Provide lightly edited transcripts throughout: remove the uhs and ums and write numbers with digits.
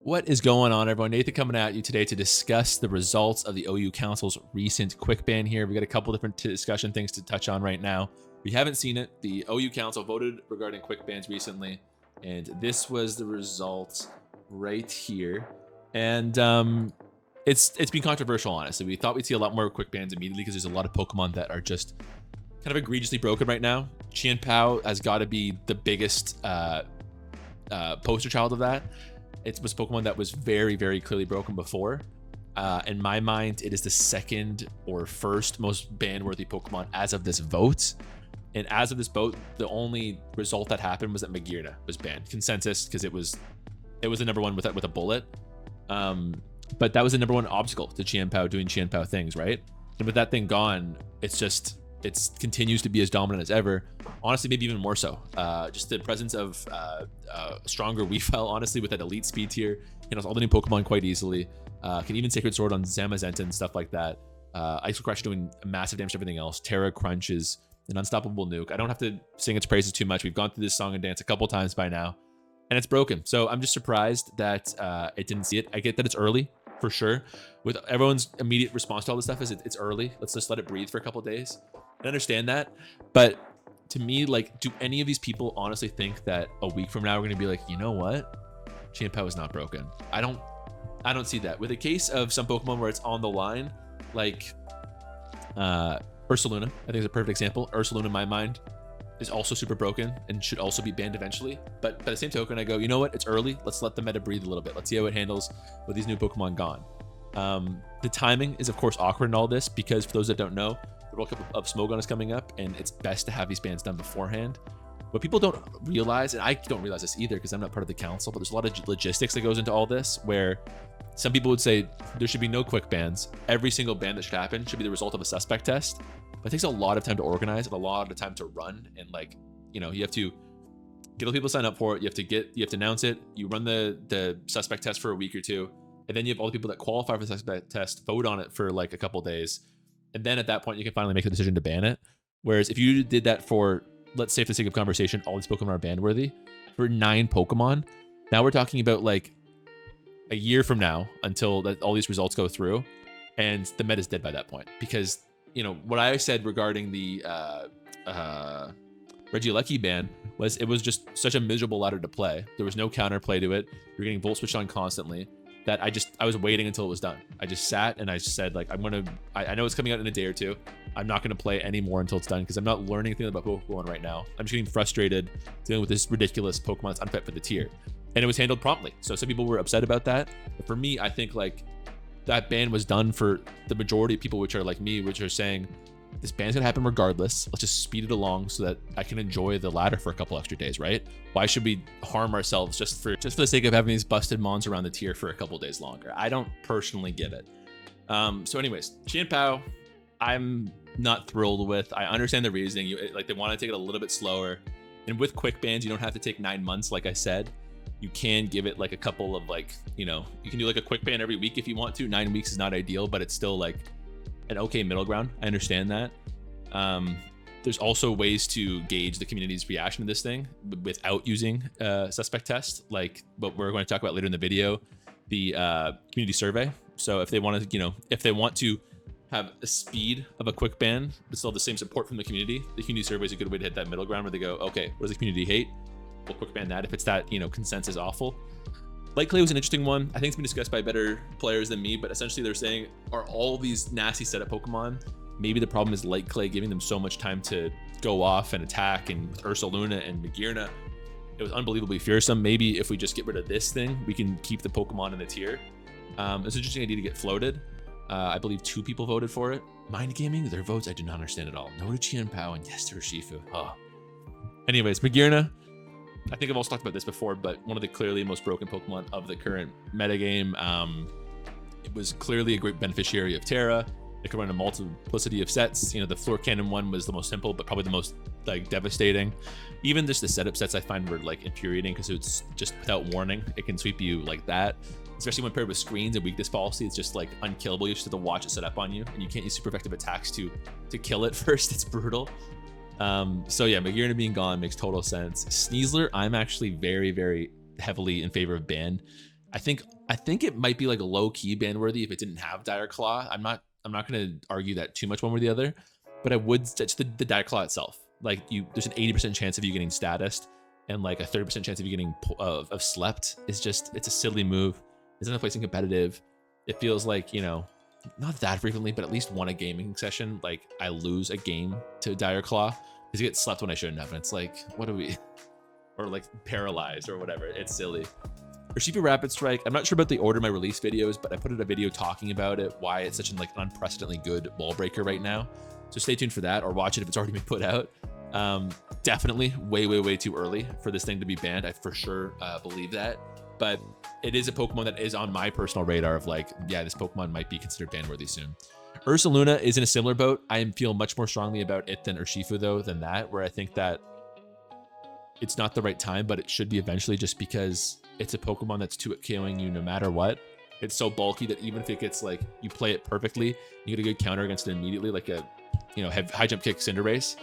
What is going on, everyone? Nathan coming at you today to discuss the results of the OU Council's recent quick ban here. We got a couple different discussion things to touch on right now. We haven't seen it. The OU Council voted regarding quick bans recently, and this was the result right here. And it's been controversial, honestly. We thought we'd see a lot more quick bans immediately because there's a lot of Pokemon that are just kind of egregiously broken right now. Chien-Pao has got to be the biggest poster child of that. It was Pokemon that was very, very clearly broken before. In my mind, it is the second or first most ban-worthy Pokemon as of this vote. And as of this vote, the only result that happened was that Magearna was banned. Consensus, because it was the number one with a bullet. But that was the number one obstacle to Chien-Pao doing Chien-Pao things, right? And with that thing gone, it continues to be as dominant as ever. Honestly, maybe even more so. Just the presence of stronger Weavile, honestly, with that elite speed tier, handles all the new Pokemon quite easily. Can even Sacred Sword on Zamazenta and stuff like that. Ice Crush doing massive damage to everything else. Terra Crunch is an unstoppable nuke. I don't have to sing its praises too much. We've gone through this song and dance a couple times by now, and it's broken. So I'm just surprised that it didn't see it. I get that it's early, for sure. With everyone's immediate response to all this stuff is it's early. Let's just let it breathe for a couple days. I understand that, but to me, like, do any of these people honestly think that a week from now we're going to be like, you know what, Chien-Pao is not broken? I don't see that. With a case of some Pokemon where it's on the line, like Ursaluna, I think is a perfect example. Ursaluna, in my mind, is also super broken and should also be banned eventually. But by the same token, I go, you know what, it's early. Let's let the meta breathe a little bit. Let's see how it handles with these new Pokemon gone. The timing is, of course, awkward in all this because for those that don't know, the World Cup of Smogon is coming up, and it's best to have these bans done beforehand. What people don't realize, and I don't realize this either because I'm not part of the council, but there's a lot of logistics that goes into all this where some people would say there should be no quick bans. Every single ban that should happen should be the result of a suspect test. But it takes a lot of time to organize and a lot of time to run. And, like, you know, you have to get all the people to sign up for it. You have to announce it. You run the suspect test for a week or two. And then you have all the people that qualify for the suspect test vote on it for like a couple days. And then at that point, you can finally make the decision to ban it. Whereas if you did that for, let's say for the sake of conversation, all these Pokemon are ban worthy, for 9 Pokemon, now we're talking about like a year from now until all these results go through, and the meta's dead by that point. Because, you know, what I said regarding the Regieleki ban was it was just such a miserable ladder to play. There was no counterplay to it. You're getting Volt switched on constantly. That I was waiting until it was done. I just sat and I just said, like, I know it's coming out in a day or two. I'm not going to play anymore until it's done because I'm not learning anything about Pokemon right now. I'm just getting frustrated dealing with this ridiculous Pokemon that's unfit for the tier. And it was handled promptly. So some people were upset about that. But for me, I think, like, that ban was done for the majority of people, which are like me, which are saying, this ban's gonna happen regardless. Let's just speed it along so that I can enjoy the ladder for a couple extra days, right? Why should we harm ourselves just for the sake of having these busted mons around the tier for a couple days longer? I don't personally get it. So anyways, Chien-Pao, I'm not thrilled with. I understand the reasoning. They want to take it a little bit slower. And with quick bans, you don't have to take 9 months, like I said. You can give it like a couple of, like, you know, you can do like a quick ban every week if you want to. 9 weeks is not ideal, but it's still like an okay middle ground. I understand that. There's also ways to gauge the community's reaction to this thing without using a suspect test, like what we're going to talk about later in the video, the community survey. So if they want to have a speed of a quick ban, but still have the same support from the community survey is a good way to hit that middle ground where they go, okay, what does the community hate? We'll quick ban that if it's that, you know, consensus awful. Light Clay was an interesting one. I think it's been discussed by better players than me, but essentially they're saying, are all these nasty setup Pokemon, maybe the problem is Light Clay giving them so much time to go off and attack, and with Ursaluna and Magearna, it was unbelievably fearsome. Maybe if we just get rid of this thing, we can keep the Pokemon in the tier. It's an interesting idea to get floated. I believe 2 people voted for it. Mind Gaming, their votes I do not understand at all. No to Chien-Pao and yes to Urshifu. Oh. Anyways, Magearna, I think I've also talked about this before, but one of the clearly most broken Pokemon of the current metagame. It was clearly a great beneficiary of Terra. It could run a multiplicity of sets. You know, the Floor Cannon one was the most simple, but probably the most, like, devastating. Even just the setup sets I find were, like, infuriating because it's just without warning. It can sweep you like that. Especially when paired with screens and weakness policy, it's just like unkillable. You just have to watch it set up on you, and you can't use super effective attacks to kill it first. It's brutal. So yeah, Magearna being gone makes total sense. Sneasler, I'm actually very, very heavily in favor of ban. I think it might be like a low key ban worthy if it didn't have Dire Claw. I'm not gonna argue that too much one way or the other, but I would just the Dire Claw itself. Like there's an 80% chance of you getting statused, and like a 30% chance of you getting of slept. It's a silly move. It's not placing competitive. It feels like, you know, not that frequently, but at least one a gaming session, like I lose a game to Dire Claw because you get slept when I shouldn't have. And it's like, what are we, or like paralyzed or whatever. It's silly. Urshifu Rapid Strike, I'm not sure about the order of my release videos, but I put out a video talking about it, why it's such an like unprecedentedly good wall breaker right now. So stay tuned for that, or watch it if it's already been put out. Definitely way too early for this thing to be banned. I for sure believe that, but it is a Pokemon that is on my personal radar of like, yeah, this Pokemon might be considered ban worthy soon. Ursaluna is in a similar boat. I feel much more strongly about it than Urshifu though, than that, where I think that it's not the right time, but it should be eventually, just because it's a Pokemon that's 2-KOing you no matter what. It's so bulky that even if it gets like, you play it perfectly, you get a good counter against it immediately, like a, you know, high jump kick Cinderace,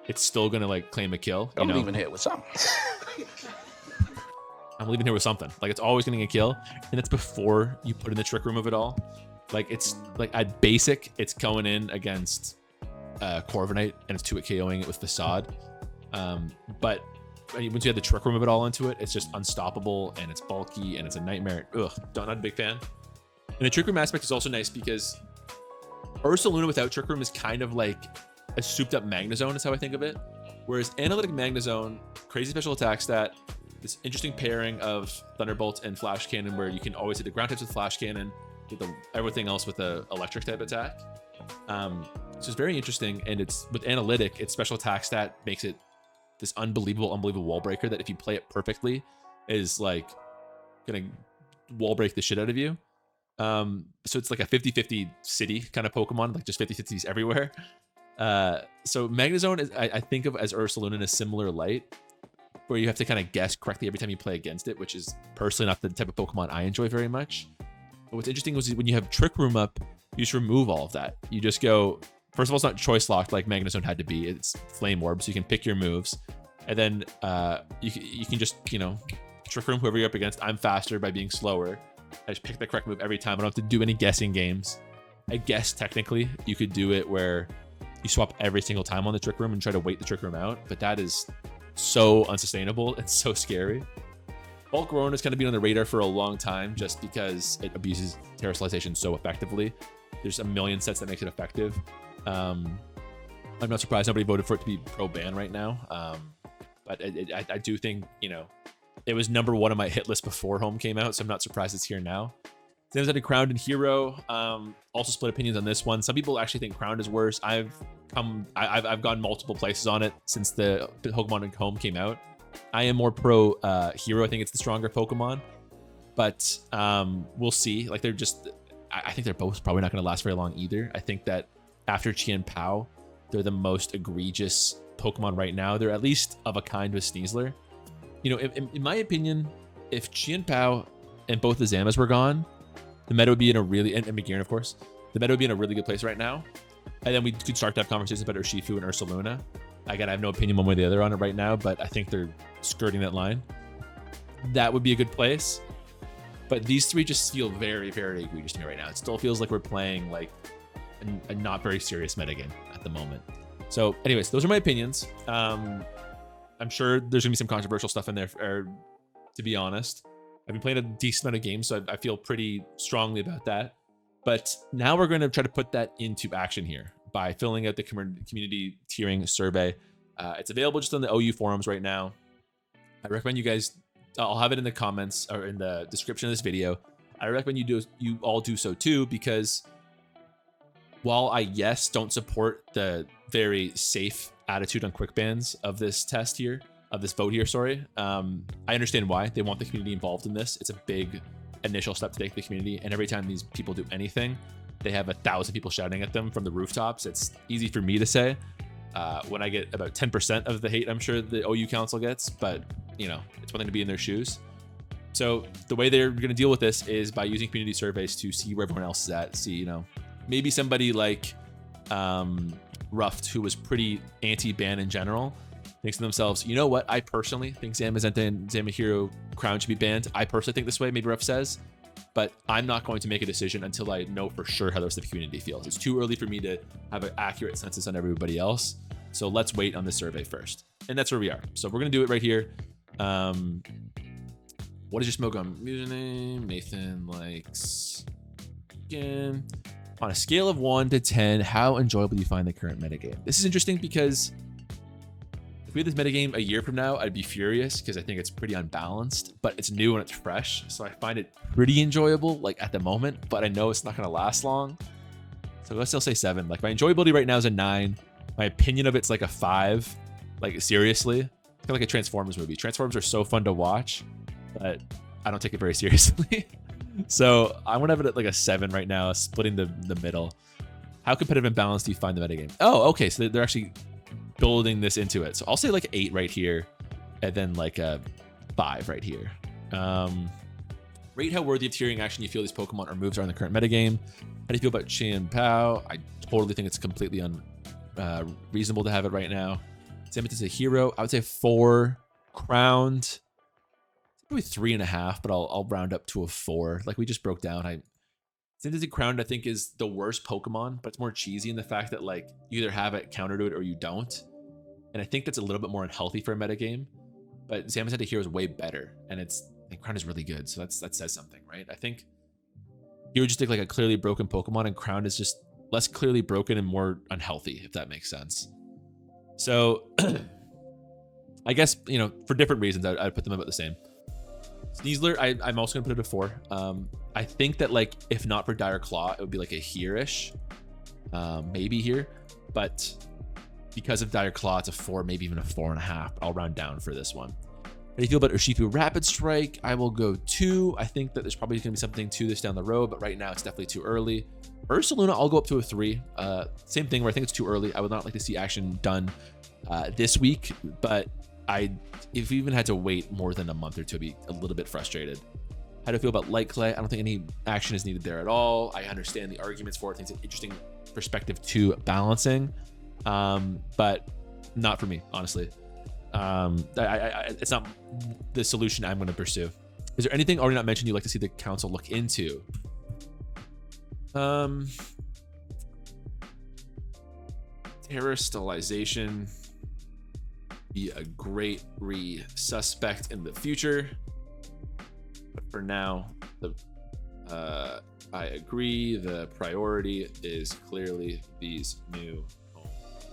it's still gonna like claim a kill. I'm leaving here with something. I'm leaving here with something. Like it's always gonna get a kill, and that's before you put in the Trick Room of it all. Like it's like at basic, it's going in against Corviknight and it's 2-KOing it with Facade. But once you add the Trick Room of it all into it, it's just unstoppable and it's bulky and it's a nightmare. Ugh, not a big fan. And the Trick Room aspect is also nice because Ursaluna without Trick Room is kind of like a souped up Magnezone is how I think of it. Whereas Analytic Magnezone, crazy special attack stat, this interesting pairing of Thunderbolt and Flash Cannon where you can always hit the ground types with Flash Cannon, hit everything else with the electric type attack. So it's very interesting, and it's with Analytic, its special attack stat makes it this unbelievable wall breaker that if you play it perfectly is like gonna wall break the shit out of you. So it's like a 50-50 city kind of Pokemon, like just 50-50s everywhere. So Magnezone is, I think of as Ursaluna in a similar light, where you have to kind of guess correctly every time you play against it, which is personally not the type of Pokemon I enjoy very much. But what's interesting was when you have Trick Room up, you just remove all of that. You just go, first of all, it's not choice locked like Magnezone had to be. It's Flame Orb, so you can pick your moves. And then you can just, you know, Trick Room whoever you're up against. I'm faster by being slower. I just pick the correct move every time. I don't have to do any guessing games. I guess technically you could do it where you swap every single time on the Trick Room and try to wait the Trick Room out, but that is so unsustainable. It's so scary. Bulk Rowan has kind of been on the radar for a long time just because it abuses Terastallization so effectively. There's a million sets that makes it effective. I'm not surprised nobody voted for it to be pro-ban right now. But I do think, you know, it was #1 on my hit list before Home came out, so I'm not surprised it's here now. Then I did Crowned and Hero. Also split opinions on this one. Some people actually think Crowned is worse. I've gone multiple places on it since the Pokemon Home came out. I am more pro Hero. I think it's the stronger Pokemon, but we'll see. Like they're just, I think they're both probably not going to last very long either. I think that after Chien-Pao, they're the most egregious Pokemon right now. They're at least of a kind with Sneasler. You know, in my opinion, if Chien-Pao and both the Zamas were gone, the meta would be in a really, and McGearn, of course, the meta would be in a really good place right now. And then we could start to have conversations about Urshifu and Ursaluna. Again, I have no opinion one way or the other on it right now, but I think they're skirting that line. That would be a good place. But these three just feel very egregious to me right now. It still feels like we're playing like a not very serious metagame at the moment. So anyways, those are my opinions. I'm sure there's gonna be some controversial stuff in there, to be honest. I've been playing a decent amount of games, so I feel pretty strongly about that. But now we're going to try to put that into action here by filling out the community tiering survey. It's available just on the OU forums right now. I recommend you guys, I'll have it in the comments or in the description of this video. I recommend you all do so too, because while I, yes, don't support the very safe attitude on quick bans of this test here, of this vote here, sorry. I understand why they want the community involved in this. It's a big initial step to take the community, and every time these people do anything, they have 1,000 people shouting at them from the rooftops. It's easy for me to say when I get about 10% of the hate I'm sure the OU council gets, but you know, it's one thing to be in their shoes. So the way they're going to deal with this is by using community surveys to see where everyone else is at. See, you know, maybe somebody like Ruffed, who was pretty anti-ban in general, thinks to themselves, you know what? I personally think Zamazenta and Zamahiro Crown should be banned. I personally think this way, maybe Ref says, but I'm not going to make a decision until I know for sure how the rest of the community feels. It's too early for me to have an accurate census on everybody else. So let's wait on this survey first. And that's where we are. So we're going to do it right here. What is your smoke on username? Nathan likes again. On a scale of 1 to 10, how enjoyable do you find the current metagame? This is interesting because if we had this metagame a year from now, I'd be furious because I think it's pretty unbalanced, but it's new and it's fresh. So I find it pretty enjoyable, like at the moment, but I know it's not going to last long. So let's still say 7. Like my enjoyability right now is a 9. My opinion of it's like a 5. Like seriously, kind of like a Transformers movie. Transformers are so fun to watch, but I don't take it very seriously. So I'm gonna have it at like a 7 right now, splitting the middle. How competitive and balanced do you find the metagame? Oh, okay. So they're actually building this into it. So I'll say like 8 right here, and then like a 5 right here. Rate how worthy of tiering action you feel these Pokemon or moves are in the current metagame. How do you feel about Chien-Pao? I totally think it's completely reasonable to have it right now. Zamazenta is a hero. I would say 4. Crowned. Probably 3.5, but I'll round up to a 4. Like we just broke down. Zamazenta Crowned, I think, is the worst Pokemon, but it's more cheesy in the fact that like you either have it counter to it or you don't. And I think that's a little bit more unhealthy for a metagame. But Zamazenta Hero is way better, and Crown is really good, so that says something, right? I think you would just take like a clearly broken Pokemon, and Crown is just less clearly broken and more unhealthy, if that makes sense. So I guess, for different reasons, I'd put them about the same. Sneasler, I'm also gonna put it a 4. I think that like if not for Dire Claw, it would be like a here-ish, maybe here, but because of Dire Claw, it's a 4, maybe even a 4.5. I'll round down for this one. How do you feel about Urshifu Rapid Strike? I will go 2. I think that there's probably gonna be something to this down the road, but right now it's definitely too early. Ursaluna, I'll go up to a 3. Same thing where I think it's too early. I would not like to see action done this week, but if we even had to wait more than a month or two, I'd be a little bit frustrated. How do you feel about Light Clay? I don't think any action is needed there at all. I understand the arguments for it. I think it's an interesting perspective to balancing, but not for me, honestly. It's not the solution I'm going to pursue. Is there anything already not mentioned you'd like to see the council look into? Terror sterilization. Be a great suspect in the future, but for now, I agree. The priority is clearly these new homes.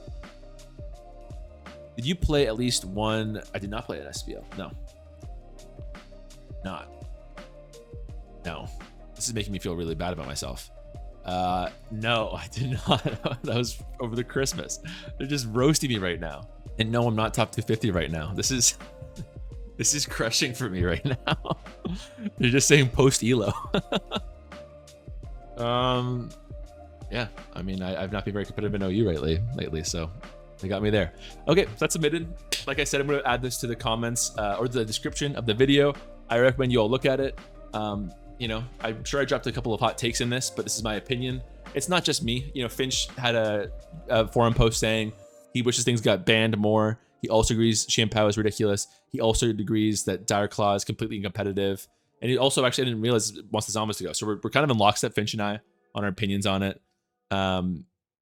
Did you play at least one? I did not play an SPL. No. This is making me feel really bad about myself. No, I did not. That was over the Christmas. They're just roasting me right now. And no, I'm not top 250 right now. This is crushing for me right now. They're just saying post elo. Yeah, I mean, I've not been very competitive in OU lately, so they got me there. Okay, so that's submitted. Like I said, I'm going to add this to the comments or the description of the video. I recommend you all look at it. I'm sure I dropped a couple of hot takes in this, but this is my opinion. It's not just me. Finch had a forum post saying he wishes things got banned more. He also agrees Chien-Pao is ridiculous. He also agrees that Dire Claw is completely uncompetitive. And he also actually didn't realize wants the Zombies to go. So we're kind of in lockstep, Finch and I, on our opinions on it.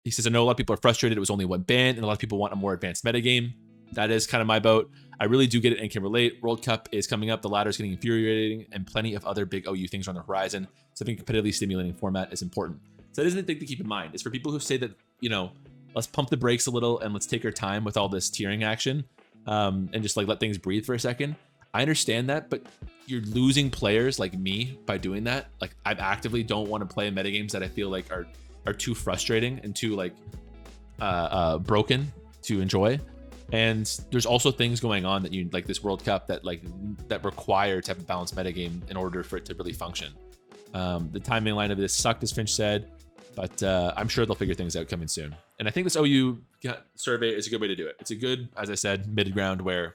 He says, I know a lot of people are frustrated. It was only one ban, and a lot of people want a more advanced metagame. That is kind of my boat. I really do get it and can relate. World Cup is coming up. The ladder is getting infuriating, and plenty of other big OU things are on the horizon. Something competitively stimulating format is important. So that isn't a thing to keep in mind. It's for people who say that, let's pump the brakes a little and let's take our time with all this tiering action, and just like let things breathe for a second. I understand that, but you're losing players like me by doing that. Like I actively don't want to play metagames that I feel like are too frustrating and too like broken to enjoy. And there's also things going on that you like this World Cup that require to have a balanced metagame in order for it to really function. The timing line of this sucked, as Finch said, but I'm sure they'll figure things out coming soon. And I think this OU survey is a good way to do it. It's a good, as I said, mid ground where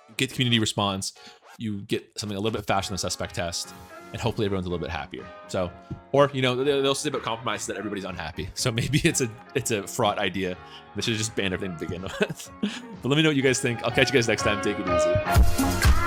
you get community response, you get something a little bit faster than the suspect test, and hopefully everyone's a little bit happier. So, or they'll say about compromise that everybody's unhappy. So maybe it's a fraught idea. They should have just banned everything to begin with. But let me know what you guys think. I'll catch you guys next time. Take it easy.